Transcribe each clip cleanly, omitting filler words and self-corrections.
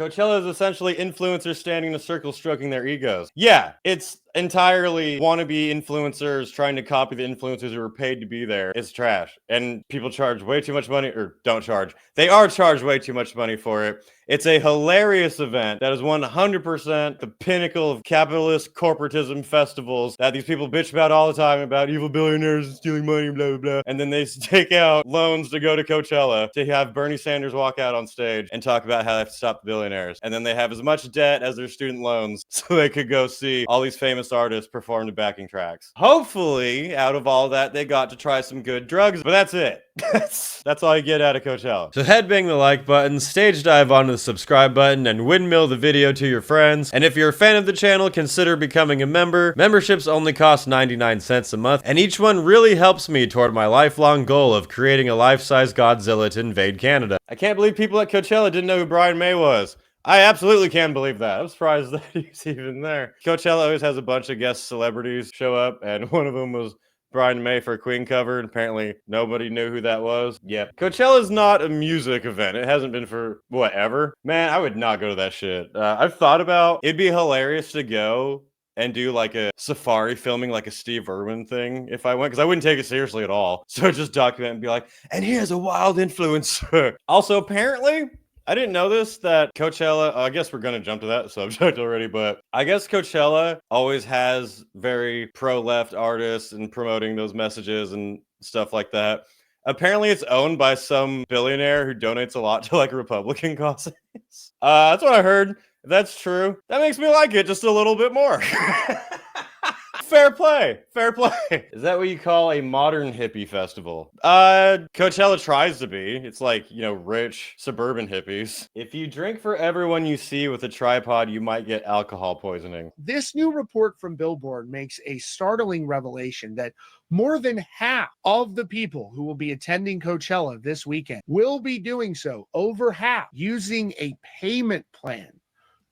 Coachella is essentially influencers standing in a circle stroking their egos. Yeah, it's entirely wannabe influencers trying to copy the influencers who were paid to be there. It's trash. And people charge way too much money, or don't charge. They are charged way too much money for it. It's a hilarious event that is 100% the pinnacle of capitalist corporatism festivals that these people bitch about all the time about evil billionaires stealing money, blah, blah, blah. And then they take out loans to go to Coachella to have Bernie Sanders walk out on stage and talk about how they have to stop the billionaires. And then they have as much debt as their student loans so they could go see all these famous artists perform the backing tracks. Hopefully, out of all that, they got to try some good drugs, but that's it. That's all you get out of Coachella. So headbang the like button, stage dive onto the subscribe button, and windmill the video to your friends. And if you're a fan of the channel, consider becoming a member. Memberships only cost 99 cents a month, and each one really helps me toward my lifelong goal of creating a life-size Godzilla to invade Canada. I can't believe people at Coachella didn't know who Brian May was. I absolutely can believe that. I'm surprised that he's even there. Coachella always has a bunch of guest celebrities show up, and one of them was Brian May for a Queen cover, and apparently nobody knew who that was. Yep. Coachella's not a music event. It hasn't been for, whatever. Man, I would not go to that shit. I've thought about, it'd be hilarious to go and do like a safari filming, like a Steve Irwin thing if I went, because I wouldn't take it seriously at all. So just document and be like, and here's a wild influencer. Also, apparently, I didn't know this, that Coachella, I guess we're going to jump to that subject already, but I guess Coachella always has very pro-left artists and promoting those messages and stuff like that. Apparently it's owned by some billionaire who donates a lot to like Republican causes. That's what I heard. If that's true, that makes me like it just a little bit more. Fair play. Fair play. Is that what you call a modern hippie festival? Coachella tries to be. It's like, you know, rich suburban hippies. If you drink for everyone you see with a tripod, you might get alcohol poisoning. This new report from Billboard makes a startling revelation that more than half of the people who will be attending Coachella this weekend will be doing so, over half, using a payment plan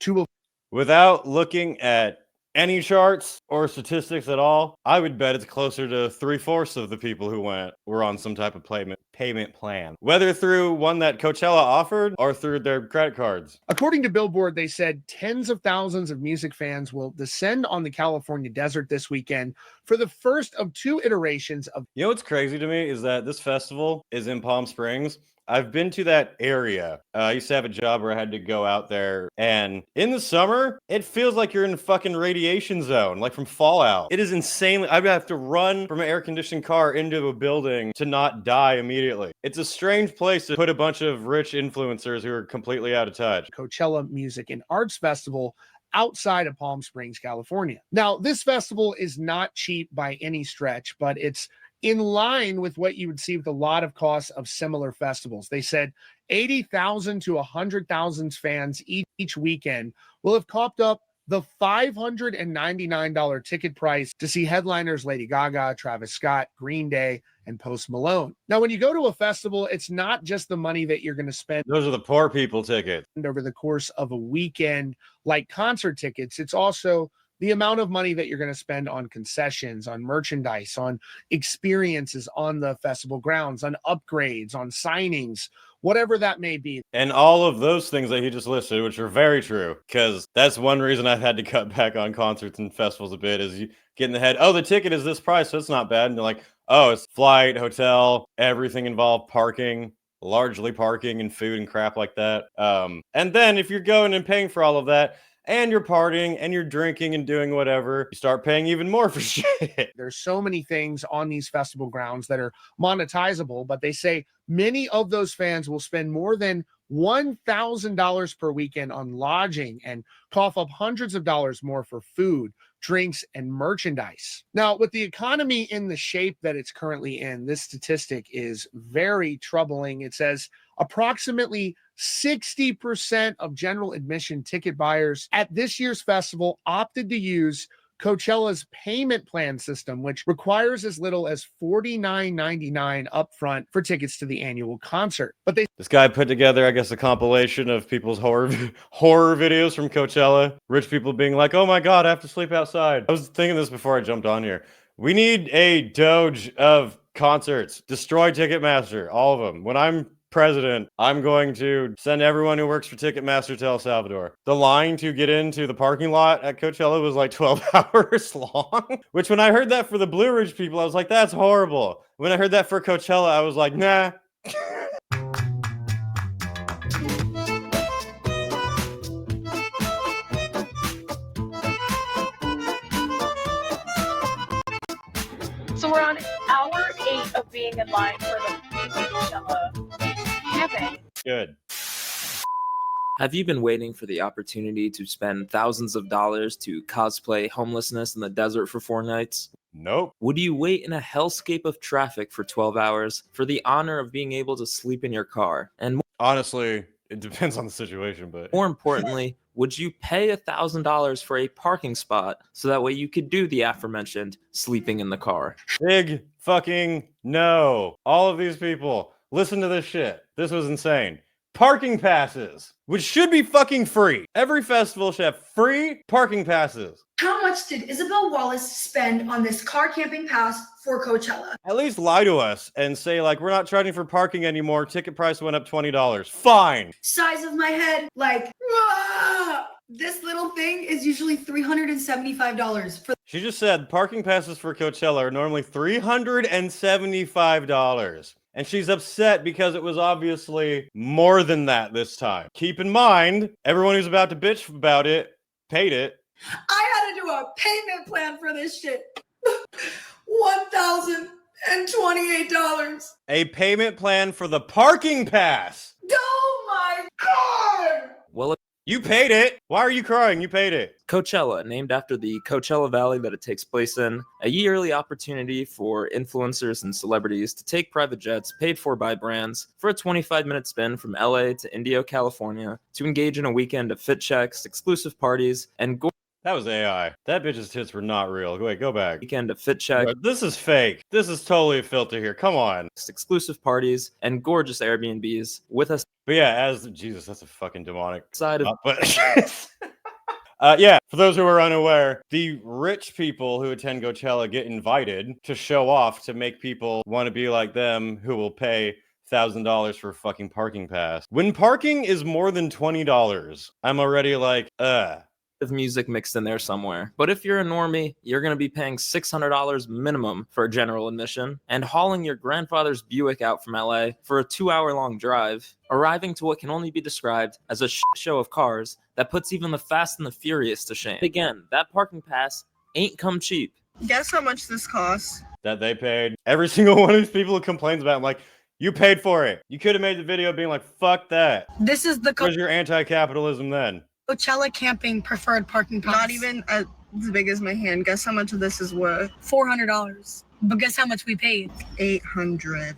to... Without looking at any charts or statistics at all, I would bet it's closer to 3/4 of the people who went were on some type of payment plan, whether through one that Coachella offered or through their credit cards. According to Billboard, they said tens of thousands of music fans will descend on the California desert this weekend for the first of two iterations of... You know what's crazy to me is that this festival is in Palm Springs. I've been to that area. I used to have a job where I had to go out there, and in the summer, it feels like you're in a fucking radiation zone, like from Fallout. It is insanely... I'd have to run from an air-conditioned car into a building to not die immediately. It's a strange place to put a bunch of rich influencers who are completely out of touch. Coachella Music and Arts Festival outside of Palm Springs, California. Now, this festival is not cheap by any stretch, but it's in line with what you would see with a lot of costs of similar festivals. They said 80,000 to 100,000 fans each weekend will have copped up the $599 ticket price to see headliners Lady Gaga, Travis Scott, Green Day, and Post Malone. Now, when you go to a festival, it's not just the money that you're going to spend. Those are the poor people tickets. Over the course of a weekend, like concert tickets, it's also the amount of money that you're going to spend on concessions, on merchandise, on experiences on the festival grounds, on upgrades, on signings, whatever that may be. And all of those things that he just listed, which are very true, because that's one reason I've had to cut back on concerts and festivals a bit, is you get in the head, oh, the ticket is this price, so it's not bad. And you're like, oh, it's flight, hotel, everything involved, parking, largely parking and food and crap like that. And then if you're going and paying for all of that, and you're partying and you're drinking and doing whatever, you start paying even more for shit. There's so many things on these festival grounds that are monetizable, but they say many of those fans will spend more than $1,000 per weekend on lodging and cough up hundreds of dollars more for food, drinks, and merchandise. Now, with the economy in the shape that it's currently in, this statistic is very troubling. It says approximately 60% of general admission ticket buyers at this year's festival opted to use Coachella's payment plan system, which requires as little as $49.99 upfront for tickets to the annual concert. But this guy put together, I guess, a compilation of people's horror videos from Coachella. Rich people being like, oh my God, I have to sleep outside. I was thinking this before I jumped on here. We need a Doge of concerts. Destroy Ticketmaster, all of them. When I'm president, I'm going to send everyone who works for Ticketmaster to El Salvador. The line to get into the parking lot at Coachella was like 12 hours long, which when I heard that for the Blue Ridge people, I was like, that's horrible. When I heard that for Coachella, I was like, nah. So we're on hour 8 of being in line for the Coachella camping. Good. Have you been waiting for the opportunity to spend thousands of dollars to cosplay homelessness in the desert for 4 nights? Nope. Would you wait in a hellscape of traffic for 12 hours for the honor of being able to sleep in your car? And Honestly, it depends on the situation, but more importantly, would you pay $1,000 for a parking spot so that way you could do the aforementioned sleeping in the car? big fucking no. All of these people, listen to this shit. This was insane. Parking passes, which should be fucking free. Every festival should have free parking passes. How much did Isabel Wallace spend on this car camping pass for Coachella? At least lie to us and say, like, we're not charging for parking anymore. Ticket price went up $20. Fine. Size of my head, like, this little thing is usually $375 for. She just said parking passes for Coachella are normally $375. And she's upset because it was obviously more than that this time. Keep in mind, everyone who's about to bitch about it paid it. I had to do a payment plan for this shit. $1,028. A payment plan for the parking pass. Oh my God! Well, You paid it. Why are you crying? You paid it. Coachella, named after the Coachella Valley that it takes place in, a yearly opportunity for influencers and celebrities to take private jets paid for by brands for a 25-minute spin from LA to Indio, California, to engage in a weekend of fit checks, exclusive parties, and That was AI. That bitch's tits were not real. Wait, go back. weekend of fit check, This is fake. This is totally a filter here. Come on. exclusive parties, and gorgeous Airbnbs with a But yeah, Jesus, that's a fucking demonic. side of But yeah, for those who are unaware, the rich people who attend Coachella get invited to show off to make people want to be like them who will pay $1,000 for a fucking parking pass. When parking is more than $20, I'm already like, of music mixed in there somewhere. But if you're a normie, you're going to be paying $600 minimum for a general admission and hauling your grandfather's Buick out from LA for a 2-hour-long drive, arriving to what can only be described as a shit show of cars that puts even the Fast and the Furious to shame. Again, that parking pass ain't come cheap. Guess how much this costs? that they paid. Every single one of these people who complains about it, I'm like, you paid for it. You could have made the video being like, fuck that. This is the Where's your anti-capitalism then? Coachella camping preferred parking pass. Not even as big as my hand. Guess how much of this is worth? $400. But guess how much we paid? $800.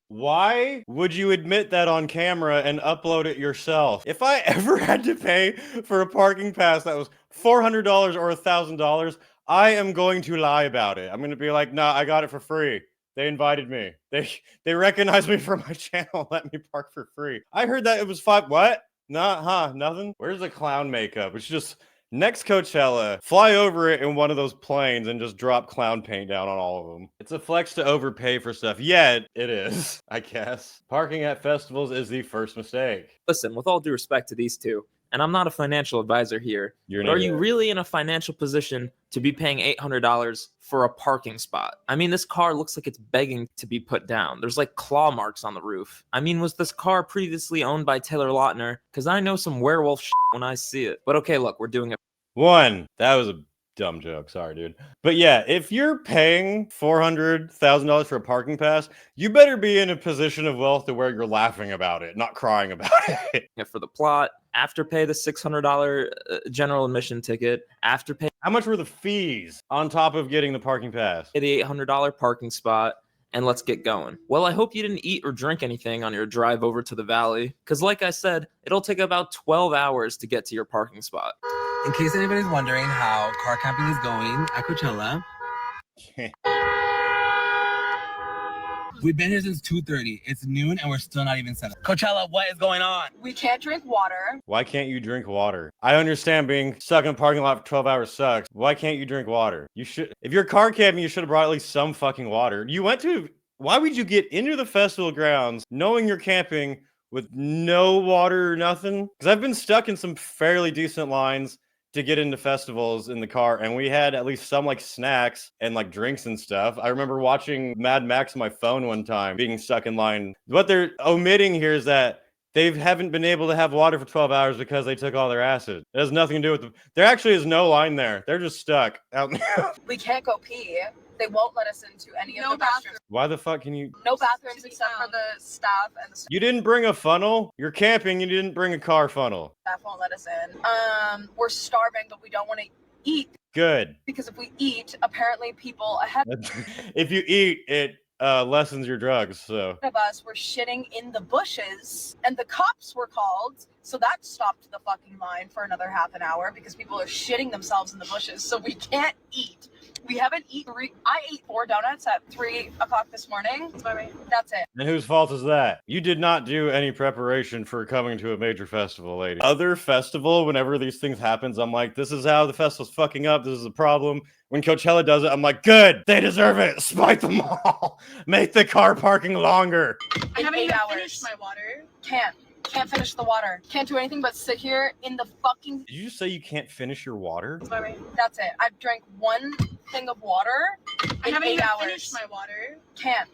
Why would you admit that on camera and upload it yourself? If I ever had to pay for a parking pass that was $400 or $1,000, I am going to lie about it. I'm going to be like, nah, I got it for free. They invited me. They recognized me from my channel. Let me park for free. I heard that it was what? Nothing. Where's the clown makeup? It's just next Coachella, fly over it in one of those planes and just drop clown paint down on all of them. It's a flex to overpay for stuff. Yeah, it is, I guess. Parking at festivals is the first mistake. Listen, with all due respect to these two, and I'm not a financial advisor here, You're but are you really in a financial position to be paying $800 for a parking spot? I mean, this car looks like it's begging to be put down. There's like claw marks on the roof. I mean, was this car previously owned by Taylor Lautner? Because I know some werewolf shit when I see it. But okay, look, we're doing it. One, that was a dumb joke. Sorry, dude. But yeah, if you're paying $400,000 for a parking pass, you better be in a position of wealth to where you're laughing about it, not crying about it. For the plot, afterpay the $600 general admission ticket, afterpay How much were the fees on top of getting the parking pass? the $800 parking spot, and let's get going. Well, I hope you didn't eat or drink anything on your drive over to the valley, because like I said, it'll take about 12 hours to get to your parking spot. In case anybody's wondering how car camping is going at Coachella, we've been here since 2:30. It's noon and we're still not even set up. Coachella, what is going on? We can't drink water. Why can't you drink water? I understand being stuck in a parking lot for 12 hours sucks. Why can't you drink water? You should, if you're car camping, you should have brought at least some fucking water. You went to Why would you get into the festival grounds knowing you're camping with no water or nothing? Because I've been stuck in some fairly decent lines to get into festivals in the car, and we had at least some like snacks and like drinks and stuff. I remember watching Mad Max on my phone one time, being stuck in line. What they're omitting here is that they haven't been able to have water for 12 hours because they took all their acid. It has nothing to do with them. There actually is no line there. They're just stuck out in the We can't go pee. They won't let us into any of the bathrooms. Why the fuck can you? No bathrooms except for the staff, and the You didn't bring a funnel? You're camping, you didn't bring a car funnel. staff won't let us in. We're starving, but we don't want to eat Good. because if we eat, apparently people ahead If you eat, it lessens your drugs, so. of us were shitting in the bushes, and the cops were called. So that stopped the fucking line for another half an hour because people are shitting themselves in the bushes. So we can't eat. We haven't eaten. I ate 4 donuts at 3 o'clock this morning. That's it. And whose fault is that? You did not do any preparation for coming to a major festival, lady. Other festival, whenever these things happens, I'm like, this is how the festival's fucking up. This is a problem. When Coachella does it, I'm like, good. They deserve it. Spike them all. Make the car parking longer. I haven't even finished my water. Can't finish the water. Can't do anything but sit here in the fucking. Did you just say you can't finish your water? That's it. I've drank 1 thing of water in 8 hours. Finished my water. Can't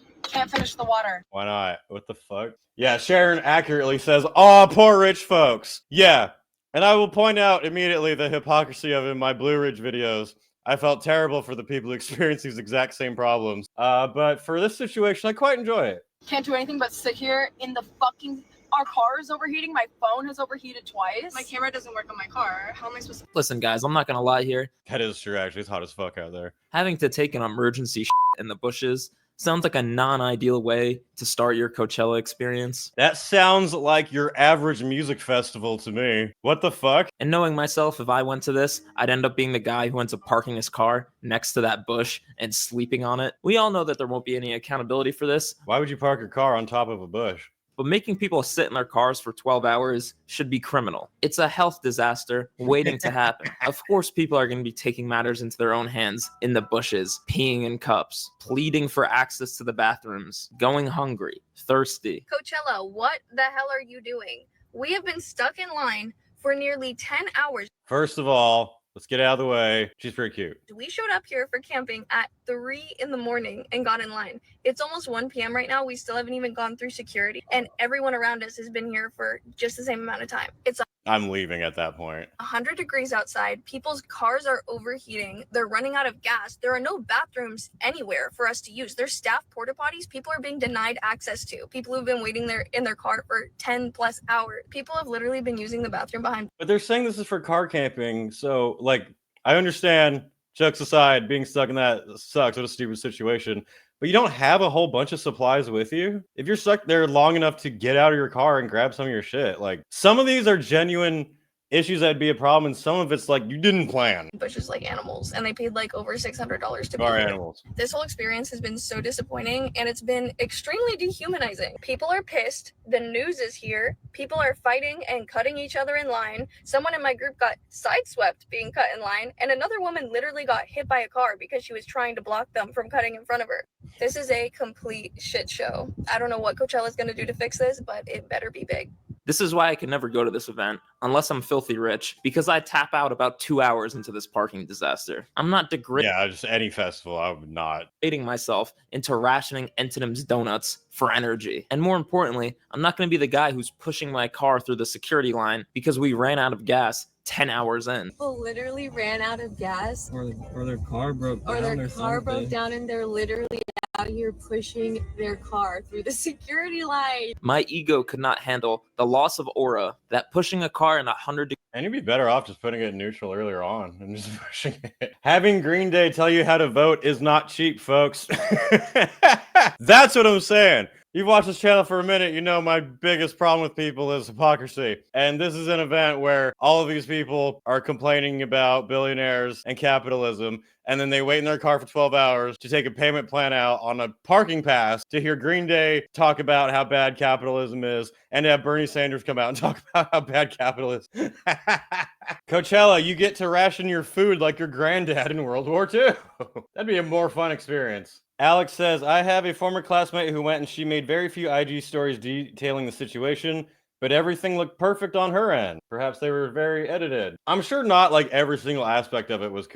finish the water. Why not? What the fuck? Yeah, Sharon accurately says, "Aw, poor rich folks." Yeah, and I will point out immediately the hypocrisy of in my Blue Ridge videos. I felt terrible for the people who experience these exact same problems. But for this situation, I quite enjoy it. Can't do anything but sit here in the fucking. Our car is overheating. My phone has overheated twice. My camera doesn't work on my car. How am I supposed to? Listen, guys, I'm not gonna lie here. That is true, actually. It's hot as fuck out there. Having to take an emergency in the bushes sounds like a non-ideal way to start your Coachella experience. That sounds like your average music festival to me. What the fuck? And knowing myself, if I went to this, I'd end up being the guy who ends up parking his car next to that bush and sleeping on it. We all know that there won't be any accountability for this, Why would you park your car on top of a bush? but making people sit in their cars for 12 hours should be criminal. It's a health disaster waiting to happen. Of course, people are going to be taking matters into their own hands in the bushes, peeing in cups, pleading for access to the bathrooms, going hungry, thirsty. Coachella, what the hell are you doing? We have been stuck in line for nearly 10 hours. First of all, let's get out of the way. She's pretty cute. We showed up here for camping at 3 in the morning and got in line. It's almost 1 p.m. right now. We still haven't even gone through security, and everyone around us has been here for just the same amount of time. It's I'm leaving at that point. 100 degrees outside. People's cars are overheating. They're running out of gas. There are no bathrooms anywhere for us to use. There's staff porta potties. People are being denied access to. People who've been waiting there in their car for 10 plus hours. People have literally been using the bathroom behind. But they're saying this is for car camping, so like I understand, jokes aside, being stuck in that sucks. What a stupid situation. But you don't have a whole bunch of supplies with you. If you're stuck there long enough to get out of your car and grab some of your shit, like some of these are genuine issues that'd be a problem, and some of it's like you didn't plan. Bushes like animals, and they paid like over $600 to be Are here. animals. This whole experience has been so disappointing, and it's been extremely dehumanizing. People are pissed. The news is here. People are fighting and cutting each other in line. Someone in my group got sideswept being cut in line, and another woman literally got hit by a car because she was trying to block them from cutting in front of her. This is a complete shit show. I don't know what Coachella's going to do to fix this, but it better be big. This is why I can never go to this event unless I'm filthy rich, because I tap out about 2 hours into this parking disaster. I'm not degrading Yeah, just any festival, I would not. myself into rationing Entenim's donuts for energy. And more importantly, I'm not going to be the guy who's pushing my car through the security line because we ran out of gas 10 hours in. People literally ran out of gas, or their car broke down, or their car something. broke down, and they're literally out here pushing their car through the security line. My ego could not handle the loss of aura that pushing a car in 100 And you'd be better off just putting it in neutral earlier on and just pushing it. Having Green Day tell you how to vote is not cheap, folks. That's what I'm saying. You've watched this channel for a minute, you know my biggest problem with people is hypocrisy. And this is an event where all of these people are complaining about billionaires and capitalism, and then they wait in their car for 12 hours to take a payment plan out on a parking pass to hear Green Day talk about how bad capitalism is, and to have Bernie Sanders come out and talk about how bad capitalism is. Coachella, you get to ration your food like your granddad in World War II. That'd be a more fun experience. Alex says, I have a former classmate who went and she made very few IG stories detailing the situation, but everything looked perfect on her end. Perhaps they were very edited. I'm sure not like every single aspect of it was,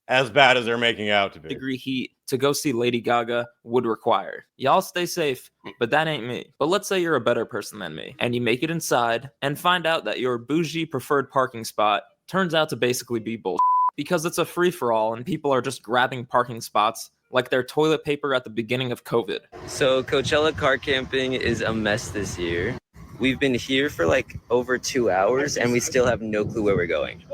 as bad as they're making out to be. Degree heat to go see Lady Gaga would require. Y'all stay safe, but that ain't me. But let's say you're a better person than me, and you make it inside and find out that your bougie preferred parking spot turns out to basically be bullshit. Because it's a free-for-all and people are just grabbing parking spots like their toilet paper at the beginning of COVID. So Coachella car camping is a mess this year. We've been here for like over 2 hours and we still have no clue where we're going.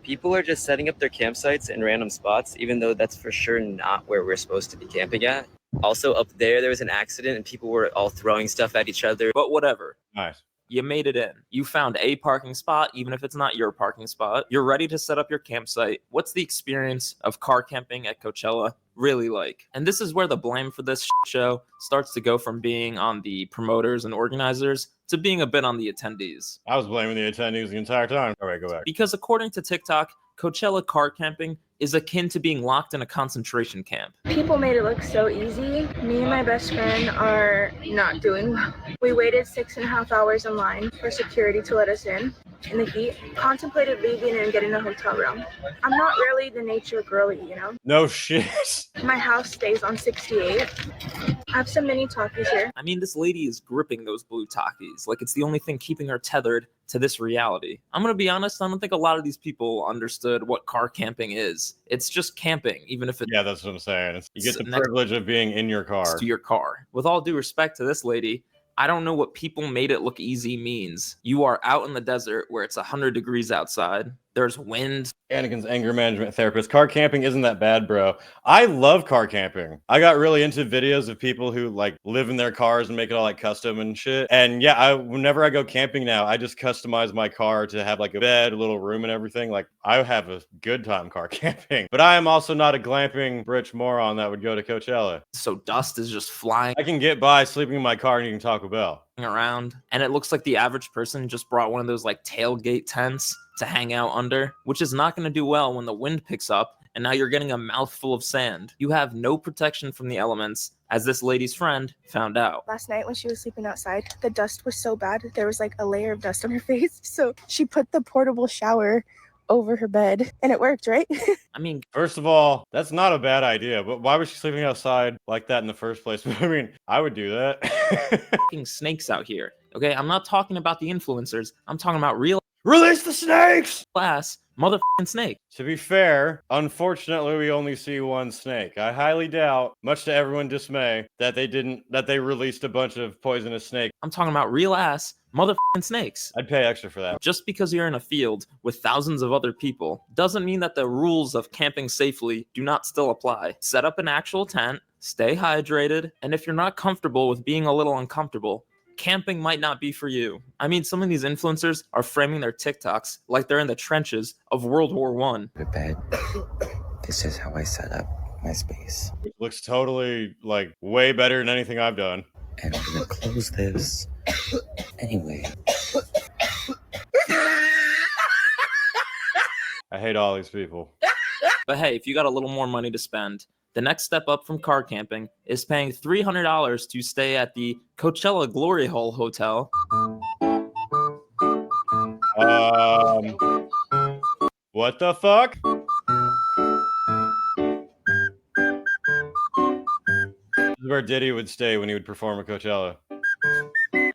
People are just setting up their campsites in random spots, even though that's for sure not where we're supposed to be camping at. Also up there was an accident and people were all throwing stuff at each other. But whatever. Nice. You made it in. You found a parking spot, even if it's not your parking spot. You're ready to set up your campsite. What's the experience of car camping at Coachella really like? And this is where the blame for this show starts to go from being on the promoters and organizers to being a bit on the attendees. I was blaming the attendees the entire time. All right, go back. Because according to TikTok, Coachella car camping is akin to being locked in a concentration camp. People made it look so easy. Me and my best friend are not doing well. We waited 6.5 hours in line for security to let us in the heat. Contemplated leaving and getting a hotel room. I'm not really the nature girly, you know? No shit. My house stays on 68. I have some mini Takis here. I mean, this lady is gripping those blue Takis like it's the only thing keeping her tethered to this reality. I'm gonna be honest, I don't think a lot of these people understood what car camping is. It's just camping, even if it's... Yeah, that's what I'm saying. You get the privilege of being in your car. To your car. With all due respect to this lady, I don't know what people made it look easy means. You are out in the desert where it's 100 degrees outside. There's wind. Anakin's anger management therapist. Car camping isn't that bad, bro. I love car camping. I got really into videos of people who like live in their cars and make it all like custom and shit. And yeah, whenever I go camping now, I just customize my car to have like a bed, a little room and everything. Like I have a good time car camping. But I am also not a glamping rich moron that would go to Coachella. So dust is just flying. I can get by sleeping in my car and eating Taco Bell. Around, and it looks like the average person just brought one of those like tailgate tents to hang out under, which is not going to do well when the wind picks up and now you're getting a mouthful of sand. You have no protection from the elements, as this lady's friend found out. Last night when she was sleeping outside, the dust was so bad, there was like a layer of dust on her face. So she put the portable shower over her bed and it worked, right? I mean, first of all, that's not a bad idea, but why was she sleeping outside like that in the first place? I mean, I would do that. fucking snakes out here. Okay, I'm not talking about the influencers. I'm talking about real Release the snakes! class motherfucking snake. To be fair, unfortunately, we only see one snake. I highly doubt, much to everyone's dismay, that they released a bunch of poisonous snakes. I'm talking about real ass motherfucking snakes. I'd pay extra for that. Just because you're in a field with thousands of other people doesn't mean that the rules of camping safely do not still apply. Set up an actual tent, stay hydrated, and if you're not comfortable with being a little uncomfortable, camping might not be for you. I mean, some of these influencers are framing their TikToks like they're in the trenches of World War I. To bed. This is how I set up my space. It looks totally, like, way better than anything I've done. And I'm gonna close this. Anyway. I hate all these people. But hey, if you got a little more money to spend, the next step up from car camping is paying $300 to stay at the Coachella Glory Hole Hotel. What the fuck? This is where Diddy would stay when he would perform at Coachella.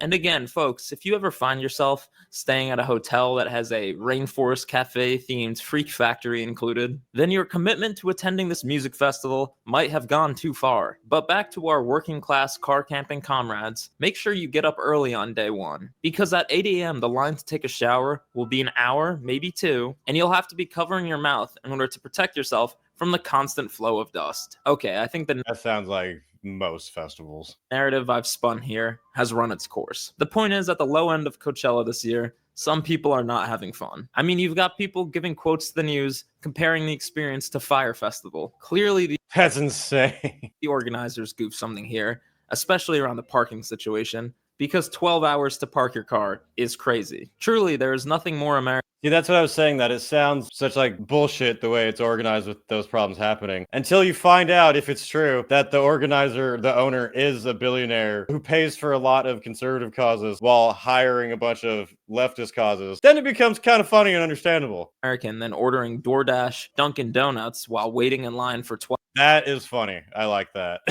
And again, folks, if you ever find yourself staying at a hotel that has a Rainforest Cafe themed Freak Factory included, then your commitment to attending this music festival might have gone too far. But back to our working class car camping comrades, make sure you get up early on day one, because at 8 a.m. the line to take a shower will be an hour, maybe 2, and you'll have to be covering your mouth in order to protect yourself from the constant flow of dust. Okay, I think that sounds like most festivals. Narrative I've spun here has run its course. The point is, at the low end of Coachella this year, some people are not having fun. I mean, you've got people giving quotes to the news, comparing the experience to Fire Festival. Clearly, that's insane. The organizers goof something here, especially around the parking situation, because 12 hours to park your car is crazy. Truly, there is nothing more American. Yeah, that's what I was saying, that it sounds such like bullshit the way it's organized with those problems happening. Until you find out if it's true that the organizer, the owner, is a billionaire who pays for a lot of conservative causes while hiring a bunch of leftist causes, then it becomes kind of funny and understandable. American than ordering DoorDash Dunkin' Donuts while waiting in line for 12 That is funny. I like that.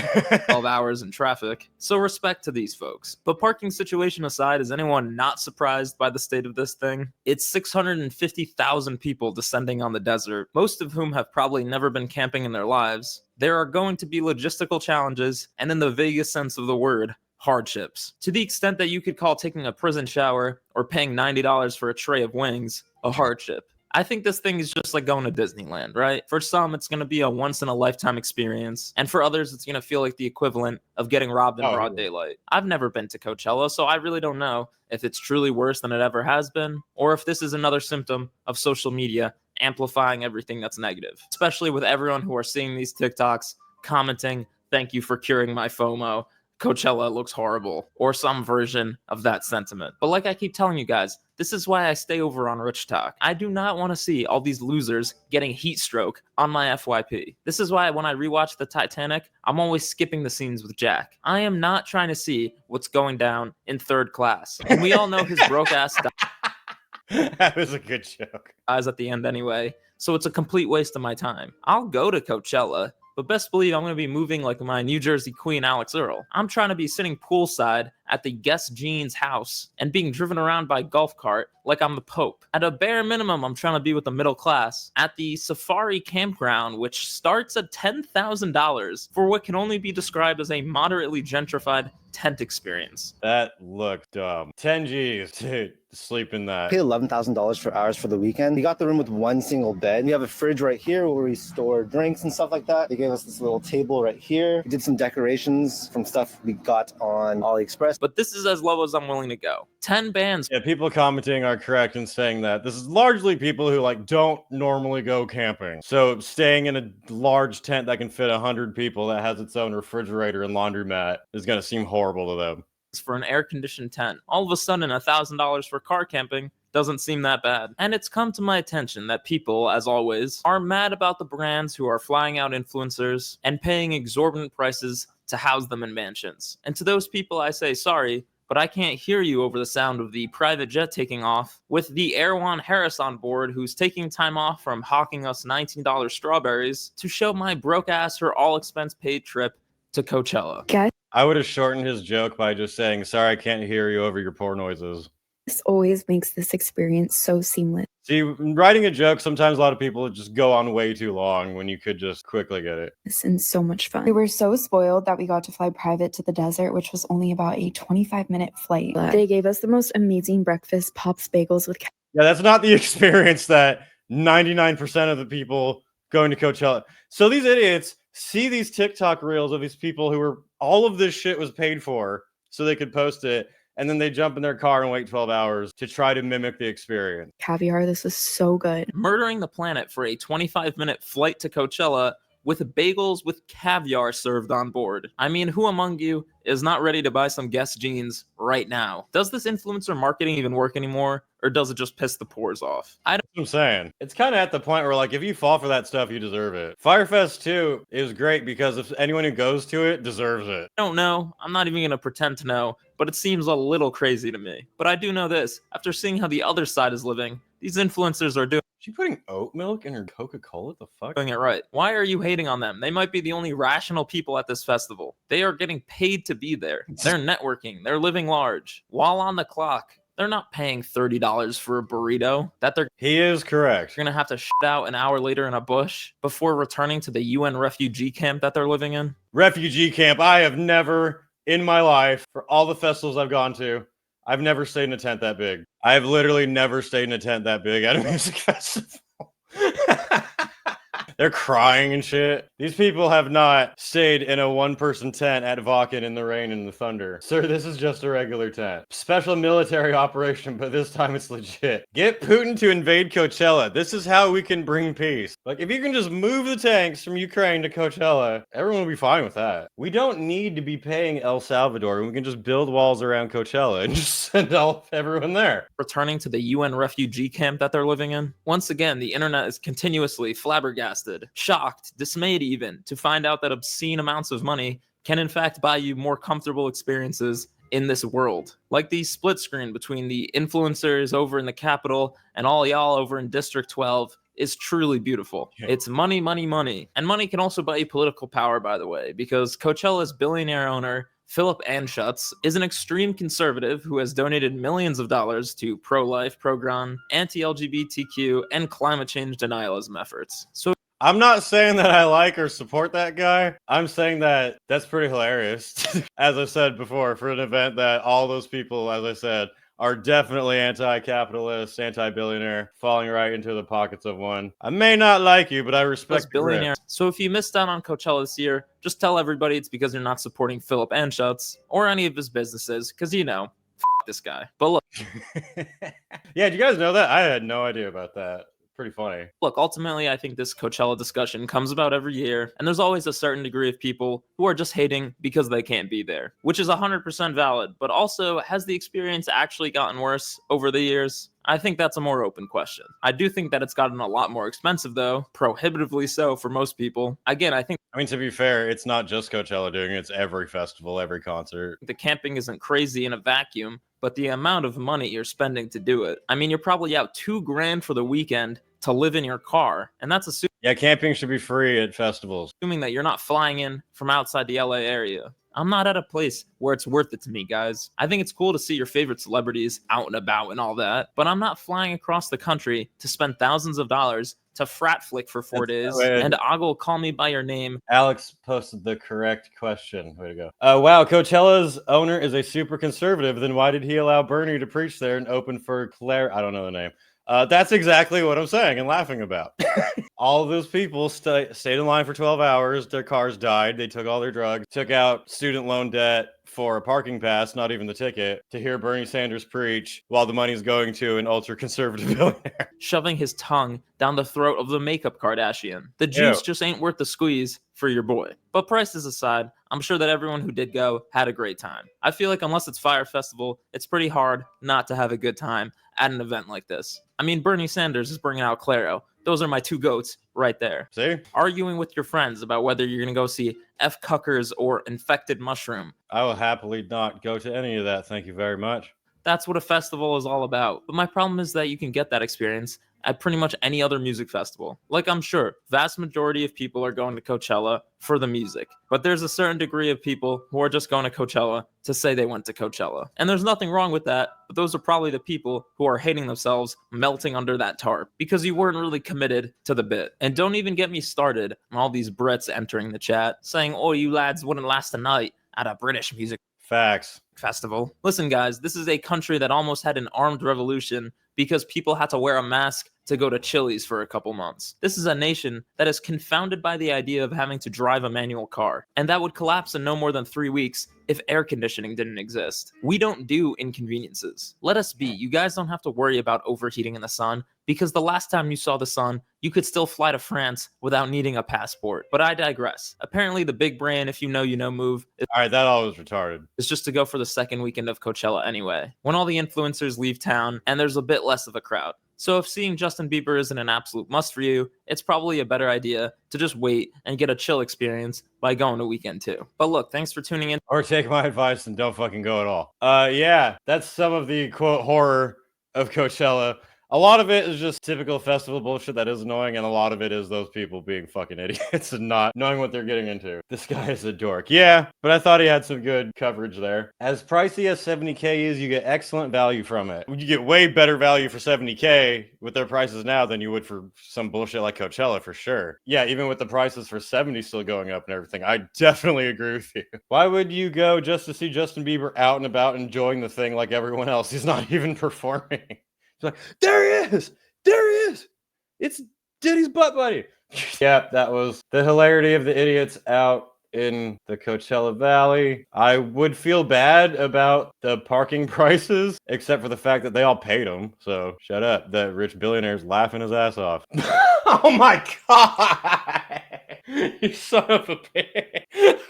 12 hours in traffic. So respect to these folks. But parking situation aside, is anyone not surprised by the state of this thing? It's 650,000 people descending on the desert, most of whom have probably never been camping in their lives. There are going to be logistical challenges, and in the vaguest sense of the word, hardships. To the extent that you could call taking a prison shower or paying $90 for a tray of wings a hardship. I think this thing is just like going to Disneyland, right? For some, it's going to be a once-in-a-lifetime experience. And for others, it's going to feel like the equivalent of getting robbed in broad daylight. I've never been to Coachella, so I really don't know if it's truly worse than it ever has been, or if this is another symptom of social media amplifying everything that's negative, especially with everyone who are seeing these TikToks, commenting, "Thank you for curing my FOMO. Coachella looks horrible," or some version of that sentiment. But like I keep telling you guys, this is why I stay over on Rich Talk. I do not want to see all these losers getting heat stroke on my FYP. This is why when I rewatch the Titanic, I'm always skipping the scenes with Jack. I am not trying to see what's going down in third class. And we all know his broke ass That was a good joke. dies at the end anyway, so it's a complete waste of my time. I'll go to Coachella, but best believe I'm going to be moving like my New Jersey queen, Alex Earl. I'm trying to be sitting poolside at the Guess Jeans house and being driven around by golf cart like I'm the Pope. At a bare minimum, I'm trying to be with the middle class at the Safari Campground, which starts at $10,000 for what can only be described as a moderately gentrified tent experience. That looked dumb. 10 G's to sleep in that. Paid $11,000 for hours for the weekend. We got the room with one single bed. We have a fridge right here where we store drinks and stuff like that. They gave us this little table right here. We did some decorations from stuff we got on AliExpress. But this is as low as I'm willing to go. 10 bands. Yeah, people commenting are correct in saying that this is largely people who like don't normally go camping. So staying in a large tent that can fit 100 people that has its own refrigerator and laundromat is going to seem horrible to them. For an air-conditioned tent. All of a sudden, $1,000 for car camping doesn't seem that bad. And it's come to my attention that people, as always, are mad about the brands who are flying out influencers and paying exorbitant prices to house them in mansions. And to those people, I say sorry, but I can't hear you over the sound of the private jet taking off with the Erwan Harris on board, who's taking time off from hawking us $19 strawberries to show my broke ass her all-expense-paid trip to Coachella. I would have shortened his joke by just saying, "Sorry, I can't hear you over your poor noises." This always makes this experience so seamless. See, writing a joke, sometimes a lot of people just go on way too long when you could just quickly get it. And so much fun. We were so spoiled that we got to fly private to the desert, which was only about a 25-minute flight. They gave us the most amazing breakfast, Pops bagels with Yeah, that's not the experience that 99% of the people going to Coachella. So these idiots see these TikTok reels of these people who were, all of this shit was paid for so they could post it. And then they jump in their car and wait 12 hours to try to mimic the experience. caviar. This was so good. Murdering the planet for a 25-minute flight to Coachella with bagels with caviar served on board. I mean, who among you is not ready to buy some Guess jeans right now? Does this influencer marketing even work anymore? Or does it just piss the pores off? That's what I'm saying. It's kind of at the point where, like, if you fall for that stuff, you deserve it. Firefest 2 is great because if anyone who goes to it deserves it. I don't know. I'm not even going to pretend to know, but it seems a little crazy to me. But I do know this. After seeing how the other side is living, these influencers are doing She putting oat milk in her Coca-Cola? What the fuck? doing it right. Why are you hating on them? They might be the only rational people at this festival. They are getting paid to be there. They're networking. They're living large. While on the clock, they're not paying $30 for a burrito that they're He is correct. going to have to shit out an hour later in a bush before returning to the UN refugee camp that they're living in. Refugee camp. I have never in my life, for all the festivals I've gone to, I've never stayed in a tent that big. I've literally never stayed in a tent that big at a music festival. They're crying and shit. These people have not stayed in a one-person tent at Vakken in the rain and the thunder. Sir, this is just a regular tent. Special military operation, but this time it's legit. Get Putin to invade Coachella. This is how we can bring peace. Like, if you can just move the tanks from Ukraine to Coachella, everyone will be fine with that. We don't need to be paying El Salvador. We can just build walls around Coachella and just send everyone there. Returning to the UN refugee camp that they're living in. Once again, the internet is continuously flabbergasted, shocked, dismayed even, to find out that obscene amounts of money can in fact buy you more comfortable experiences in this world. Like the split screen between the influencers over in the Capitol and all y'all over in District 12 is truly beautiful. Yeah. It's money, money, money. And money can also buy you political power, by the way, because Coachella's billionaire owner, Philip Anschutz, is an extreme conservative who has donated millions of dollars to pro-life, pro-gun, anti-LGBTQ, and climate change denialism efforts. So I'm not saying that I like or support that guy. I'm saying that that's pretty hilarious. As I said before, for an event that all those people, as I said, are definitely anti-capitalist, anti-billionaire, falling right into the pockets of one. I may not like you, but I respect billionaire. So if you missed out on Coachella this year, just tell everybody it's because you're not supporting Philip Anschutz or any of his businesses, because you know, this guy. But look. Yeah, did you guys know that? I had no idea about that. Pretty funny. Look, ultimately, I think this Coachella discussion comes about every year, and there's always a certain degree of people who are just hating because they can't be there, which is 100% valid, but also, has the experience actually gotten worse over the years? I think that's a more open question. I do think that it's gotten a lot more expensive, though, prohibitively so for most people. Again, I mean, to be fair, it's not just Coachella doing it, it's every festival, every concert. The camping isn't crazy in a vacuum, but the amount of money you're spending to do it. I mean, you're probably out $2,000 for the weekend to live in your car, and that's assuming. Yeah, camping should be free at festivals. Assuming that you're not flying in from outside the LA area. I'm not at a place where it's worth it to me, guys. I think it's cool to see your favorite celebrities out and about and all that, but I'm not flying across the country to spend thousands of dollars to frat flick for 4 days and ogle call me by your name. Alex posted the correct question. Way to go. Wow, Coachella's owner is a super conservative. Then why did he allow Bernie to preach there and open for Claire? I don't know the name. That's exactly what I'm saying and laughing about. All of those people stayed in line for 12 hours. Their cars died. They took all their drugs, took out student loan debt for a parking pass, not even the ticket, to hear Bernie Sanders preach while the money's going to an ultra-conservative billionaire. Shoving his tongue down the throat of the makeup Kardashian. The juice just ain't worth the squeeze for your boy. But prices aside, I'm sure that everyone who did go had a great time. I feel like unless it's Fyre Festival, it's pretty hard not to have a good time at an event like this. I mean, Bernie Sanders is bringing out Claro. Those are my two goats right there. See? Arguing with your friends about whether you're going to go see F. Cuckers or Infected Mushroom. I will happily not go to any of that. Thank you very much. That's what a festival is all about. But my problem is that you can get that experience at pretty much any other music festival. Like, I'm sure vast majority of people are going to Coachella for the music, but there's a certain degree of people who are just going to Coachella to say they went to Coachella. And there's nothing wrong with that, but those are probably the people who are hating themselves melting under that tarp because you weren't really committed to the bit. And don't even get me started on all these Brits entering the chat saying, oh, you lads wouldn't last a night at a British music festival. Listen, guys, this is a country that almost had an armed revolution because people had to wear a mask to go to Chili's for a couple months. This is a nation that is confounded by the idea of having to drive a manual car, and that would collapse in no more than 3 weeks if air conditioning didn't exist. We don't do inconveniences. Let us be. You guys don't have to worry about overheating in the sun, because the last time you saw the sun, you could still fly to France without needing a passport. But I digress. Apparently the big brain, if you know, move. All right, that all was retarded. It's just to go for the second weekend of Coachella anyway, when all the influencers leave town and there's a bit less of a crowd. So if seeing Justin Bieber isn't an absolute must for you, it's probably a better idea to just wait and get a chill experience by going to weekend 2. But look, thanks for tuning in. Or take my advice and don't fucking go at all. Yeah, that's some of the quote horror of Coachella. A lot of it is just typical festival bullshit that is annoying, and a lot of it is those people being fucking idiots and not knowing what they're getting into. This guy is a dork. Yeah, but I thought he had some good coverage there. As pricey as 70K is, you get excellent value from it. You get way better value for 70K with their prices now than you would for some bullshit like Coachella, for sure. Yeah, even with the prices for 70 still going up and everything, I definitely agree with you. Why would you go just to see Justin Bieber out and about enjoying the thing like everyone else? He's not even performing. Like, there he is! It's Diddy's butt buddy. Yep, that was the hilarity of the idiots out in the Coachella Valley. I would feel bad about the parking prices, except for the fact that they all paid them. So shut up. The rich billionaire's laughing his ass off. Oh my god! You son of a bitch.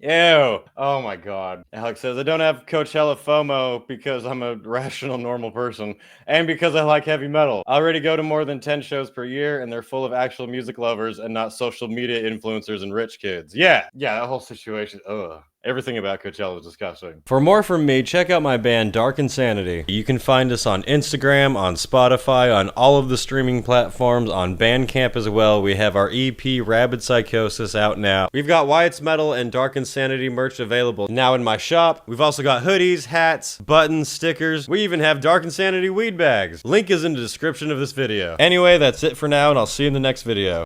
Ew. Oh my god. Alex says, I don't have Coachella FOMO because I'm a rational, normal person and because I like heavy metal. I already go to more than 10 shows per year and they're full of actual music lovers and not social media influencers and rich kids. Yeah, that whole situation. Ugh. Everything about Coachella is disgusting. For more from me, check out my band Dark Insanity. You can find us on Instagram, on Spotify, on all of the streaming platforms, on Bandcamp as well. We have our EP Rabid Psychosis out now. We've got Wyatt's Metal and Dark Insanity merch available now in my shop. We've also got hoodies, hats, buttons, stickers. We even have Dark Insanity weed bags. Link is in the description of this video. Anyway, that's it for now, and I'll see you in the next video.